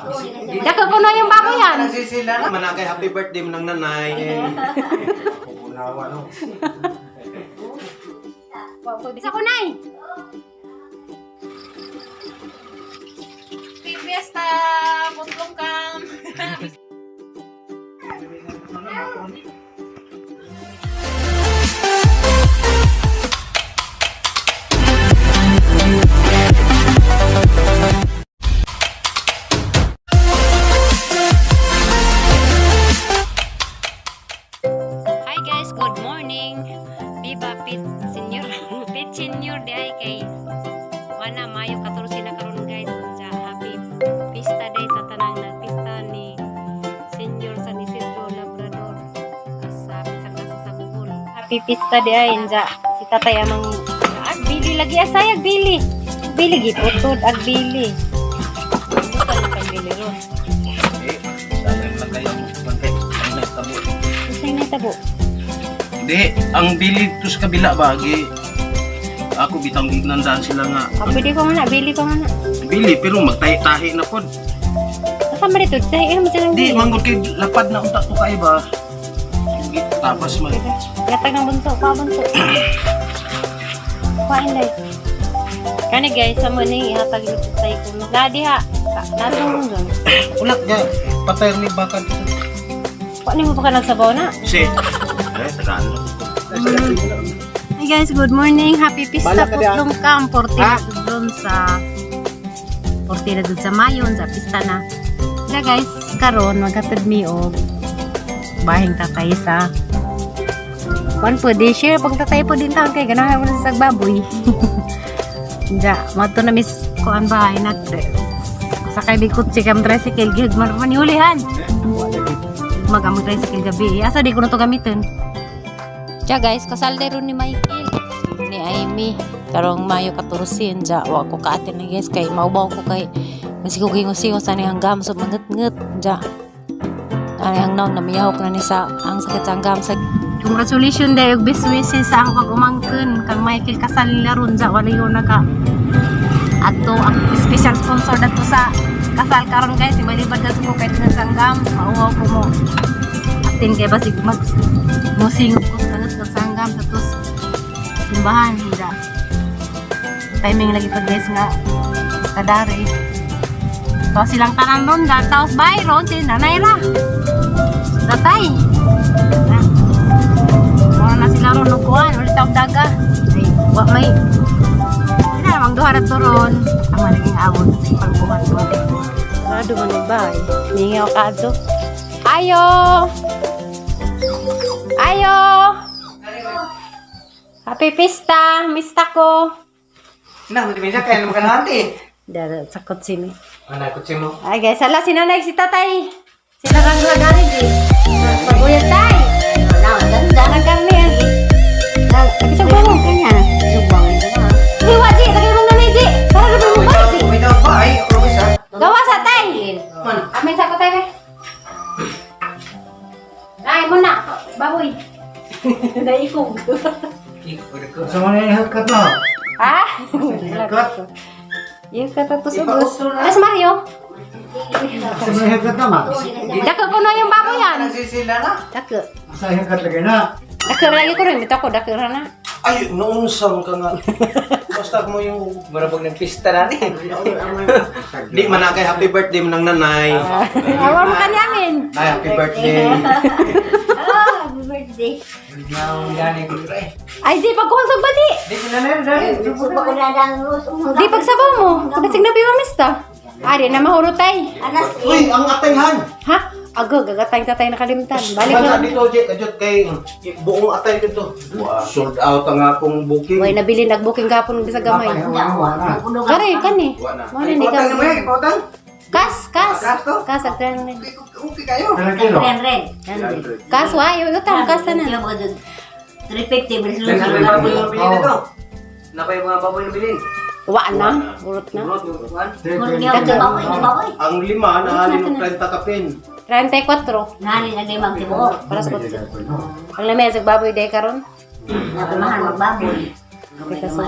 Dako ko na yung baboy yan. Nagsisila na. Manakay happy birthday mo ng nanay. Pupunawa no. Bisa ko nay. Fiesta, buntlong kam. Hi guys, good morning. Viva Pit Senior. Pit Senior di ay kay Wana Mayo 14 na karon guys. Sa happy pista day sa tanang nagpista ni Senior San Isidro Labrador. Kasabi sa klase sa Bugol. Happy pista di ay inja. Si tatay amang agbili lagi asay agbili. Agbili giputod agbili. Bukan na pagbili ron. Isay na tabo. Hindi, ang bili to sa kabila bagi. Ako bitang ginandaan sila nga. Pwede ko nga bili ko nga. Bili pero magtahi-tahi na pod. Kasama dito, dahil mo silang Di manggod kay lapad na unta to kay ba. Tapos man. Gatag ng bunso, bunso. Kuhain day. Kani guys, sama ni ihatag nito tayo ko. Ladi ha. Nasong doon. Ulak ga patay ni bakad. Kuha ni mo pa ka nagsabaw na. Si. Tagaan. Hi guys, good morning. Happy Pista Putlong Camp. 40 doon sa 40 doon sa Mayon, sa pista na. Kaya guys, karon maghatod mi og bahing tatay sa kuan po di share pag tatay po din taon kay ganahan mo sa baboy. Ja, mato na miss kuan bahay na sakay bikot si kam tricycle gid man maniulihan. Magamot tricycle gabi. Asa di ko na to gamitin. Ja guys, kasal ron ni Michael ni Amy karong Mayo 14 ja wa ko kaatin na guys kay maubaw ko kay masiguging-using sa niyang gam so manget-nget ja ani ang naon na miyahok na ni sa ang sakit sa gam sa congratulations day og best wishes sa ang pag-umangken kang Michael kasal nila ron ja wala yo naka ato ang special sponsor dato sa kasal karon guys ibalibad dato ko kay sa gam mauwaw ko mo atin kay basig mag musing ko sa sanggam sa tus simbahan hindi timing lagi pag guys nga kadari to silang tanan ron gataos bayron si nanay ra tatay na sila ron nukuan ulit tawag daga ay wak may hindi na namang duha na turon ang managing awon sa pangkuhan mo rado man nagbay ningaw ka ato ayo ayo happy pista mista ko Na, mo dimisa kay ano ka nanti. dara sakot sini Ana kutsi mo. ay guys ala si nanay si tatay sila kang dua dari di paguyat tay na ganda ng karne yan lagi sa bangon kanya sa bangon di waji lagi mong nanay ji para na mo ba ji May daw ba ay isa. gawa sa tay Man, amin sa ko tay be ay mo na baboy naikog sama ni hakat no. ha Hakat. yung kata to subos mas Mario Sa hakat naman. dako ko na yung baboy yan Nagsisila na. dako Sa hakat lagi na. dako lagi ko rin bitaw ko dako ra na Ay, noonsam ka nga. Basta mo yung marabag ng pista na ni. Di manakay happy birthday mo ng nanay. awa mo kanyamin Ay, happy birthday. happy birthday Ngaw gani ko rin. ay di pagkuhasog ba di Di sinanay dahil. di pagsabaw mo pagkasig na biwa mista ari na mahurutay Uy, ang atayhan. ha ago gagatay tatay nakalimtan balik Balik na dito, Jet. Ajot kay buong atay dito. Sold out ang akong booking. way nabili nag-booking gapon sa gamay kare kani mo ni Ipotang naman yan, ka ipotang. kas Kas to? kas agdan rin Okay kayo. Ilang kilo? kas wa yo utang kas na 350 Napay mga baboy na bilhin ito. Napay mga baboy na bilhin. wa na urot na Urot yung kuhan. Ang Ang lima, nahalin ng 30 kapin. 34 nani na limang tibuok. para sa kotse ang lamay sa baboy day karon Napamahan magbaboy. kita sa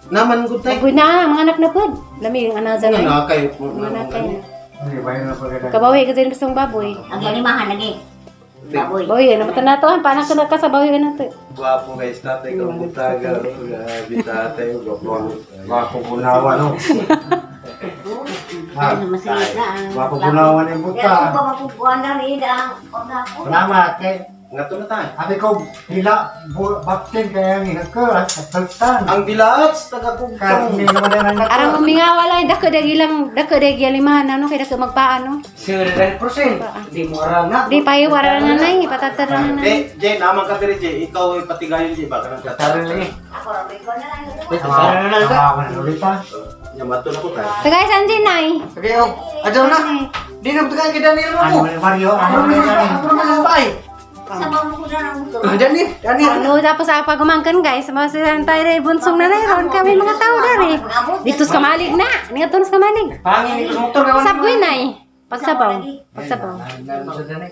Naman good tayo. Baboy na, mga anak na pod. Lami yung anaza Ano na. na kayo? Mga anak kayo. Hindi, bayan na pagkakita. Kabawi ka din gustong baboy. Ang galimahan lagi. Baboy. Baboy, namatan na to. Paano ka sa baboy ka na to? Gwapo guys, tatay ko butaga. Grabe tatay ko. Mapupunawa, no? Ano masalit na. Mapupunawa ng Kaya buta. kung mapupuan na rin ang orda ko. Salamat, eh. Nga to na tayo. Sabi ko, hila, baktin kaya ang hinagka, at saltan. Ang bilaats, Kahit taga-kugtong. hindi naman na nangyayon. Arang umingawa lang, dako dagi limahan, ano, kaya dako magpaano. 0%. Di mo arang na. Di payo, wala na na eh, patatarang na na. Jay, naman ka diri Jay. Ikaw ay patigayon Jay. Baka nang Sarili. Ako rin ko na lang. Tama na ulit pa. Yamato na ko tayo. Tagay, saan din na eh? Okay, oh. Adyo na. Di na butagan kita Daniel Ano ni Mario? Ano ni Mario? Sa mga ko na lang ito. Daniel. Ano, tapos ako pagumangkan guys, mga tayo rin, bunsong na rin, kami mga tao na rin. Dito sa kamalig na, nga to sa kamalig. Pangin ito motor ka. Sabgoy na eh. Pagsabaw.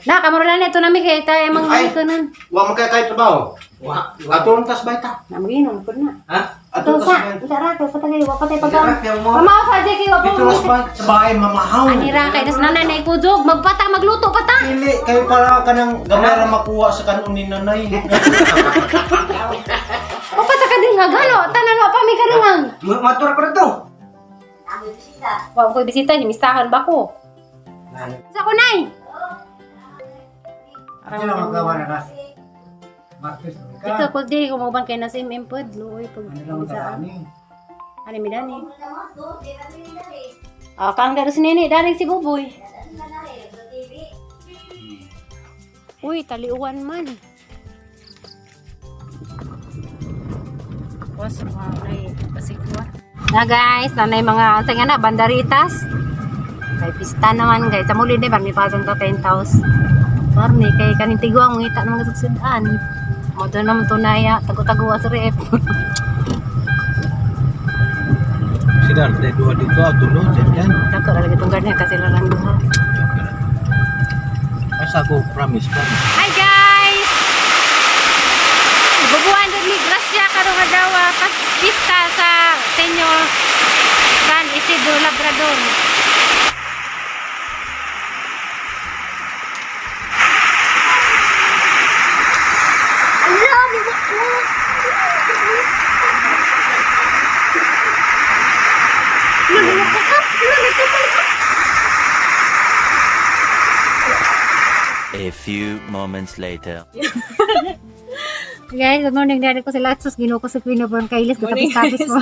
Na, kamuro na ito namin kaya tayo mga ko nun. Wa man kay kay trabaho. Wa. Ato tas baita. Namaginom po na. Ha? Ito Ato tas sa, baita. sarado, patagay, wapatay pagkaw. Sarado, mo. Mama, sa di kayo, Dito nas baita. Sa bahay mamahaw. Anira, kaya nas nanay na ikudog, magpata, magluto pata. Dili kayo para kanang gamay ra makuha sa kanon ni nanay. Wapata ka din nga, gano, tanan wa pa, may karungang. Matur ko to. Ang bisita. Wa ko bisita, imistahan ba ko? Sa ko, nay. Ano na magawa na nas? Martis, Ikaw, kung di ko mabang kayo na sa impod, luoy, pag Ano lang bisaan. matani? Ano mi dani? Ah, kang daro si nene, daring si Buboy. Uy, taliuan man. Was ay pasikwa. Na guys, nanay mga sa nga na bandaritas. Kay pista naman guys. Sa muli di ba may pasang to 10,000. Parni kay kaning tiguang ngita nang gasugsudan. Mo to naman to naya, tago-tago sa rep. Sidar de dua dito tulo yan. Dako ra lagi tunggal niya kasi larang duha. Asa ko promise ka. Hi guys! Bubuan din ni Gracia karong adlaw pas pista sa Senyor San Isidro Labrador. A few moments later. Guys, good morning. Dari ko sila sus ginuo ko sa Quinoborn Kailis tapis mo.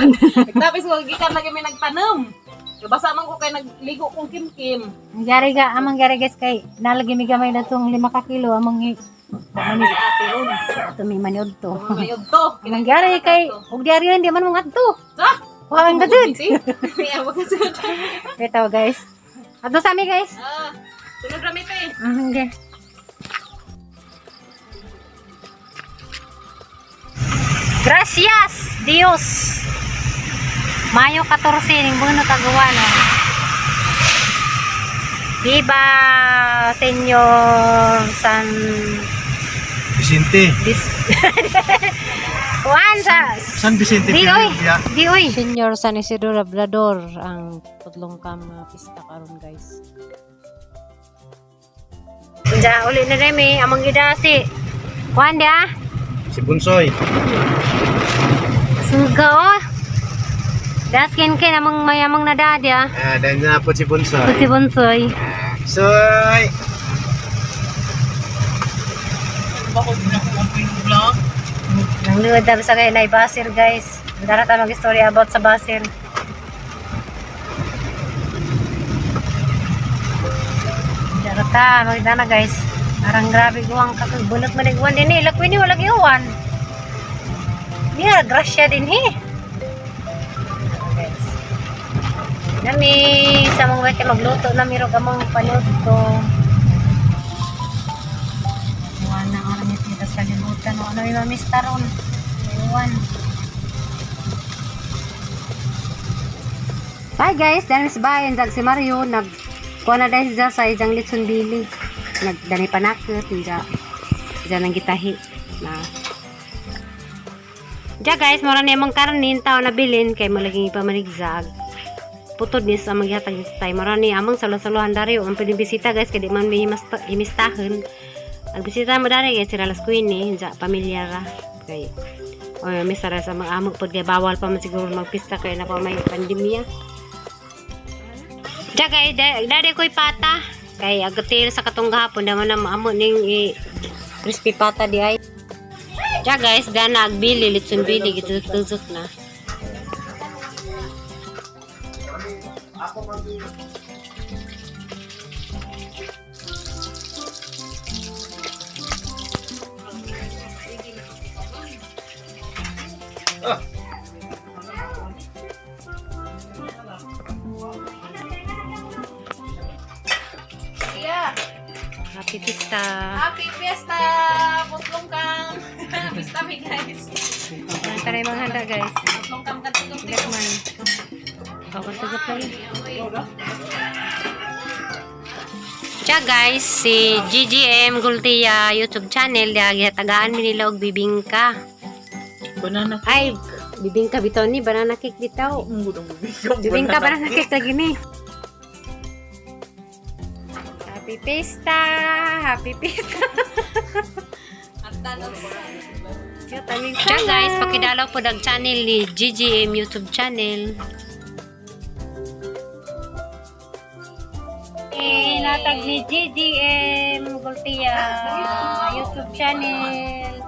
Tapos ko gikan lagi may nagtanom. Basa man ko kay nagligo kong kimkim. Nangyari ga, amang gyari guys kay nalagi mi gamay na tong 5 ka kilo amang Ani ate ron. ito may maniod to. Mayod to. Nangyari kay ug gyari hindi man mo ngadto. Sa? Wa ang gadud. Iya wag sa. Ito guys. Adto sa mi guys. Ah, sunod ra mi te. Hindi. Gracias, Dios. Mayo 14 ning buno Taguano. Viva Senyor San Vicente. Juan sa San Vicente. Di oy. Senyor San Isidro Labrador ang tudlong kam pista karon guys. Inja uli na remi among gidasi. Juan dia. Si Bunsoy. Suga oh. Daskin kay namang mayamang nadadya. Ah, dan na po si Bunsoy. Si Bonsoy. Soy. Nang luwad na sa kayo na Basir guys. Dara ta mag-istorya about sa Basir. Dara ta magdana guys. Arang grabe guwang kakagbulat maniguan din eh. Lakwin ni wala giwan. Niya grasya din eh. Guys. Nami sa mga kay magluto na miro kamong panood ko. Wala nga namin titas kalimutan. Ano yung mamista ron? Ewan. Bye guys, dahil sa bayan, si Mario, kuha na dahil siya sa isang litson bili. Nagdani panakot, hindi nang gitahi. Na. Diya guys, mura na yung karnin tao na bilin kay malaging ipamaligzag. Putod ni sa maghatag ni tay. Mura ni amang salo-salohan dari o ang pwedeng bisita guys kay di man may imistahan. Ang bisita mo dari guys sila las queen sa pamilya ra. Kay o may sara sa mga amog pod kay bawal pa man siguro magpista kay na pa may pandemya. Diya guys, dari ko'y pata. Kay agatir sa katong gahapon naman na maamo ning crispy pata di ay. Diya guys, dana agbili, litson bili, gitusok na. Yeah. Happy pista. Happy Fiesta! Putlong kang! Pista mi guys. Yan pa rin mga handa guys. Putlong kang katugong Bigat man. Tugot lagi. Siya guys, si GGM Gultia YouTube channel. Tagaan mi nila og bibingka. Banana Ay, bibingka bitaw ni. Banana cake bitaw. Bibingka banana cake lagi ni. Happy pista! Happy pista! Siya guys, pakidalaw po dag channel ni GGM YouTube channel. Natag ni GGM Gultia YouTube channel.